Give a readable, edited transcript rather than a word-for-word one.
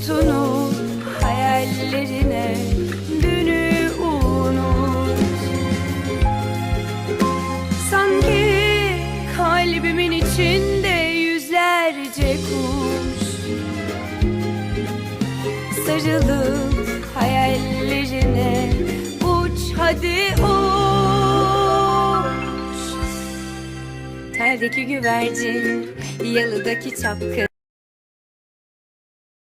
tutunup hayallerine dünü unut. Sanki kalbimin içinde yüzlerce kuş sarılıp hayallerine uç, hadi uç. Teldeki güvercin, yalıdaki çapkın,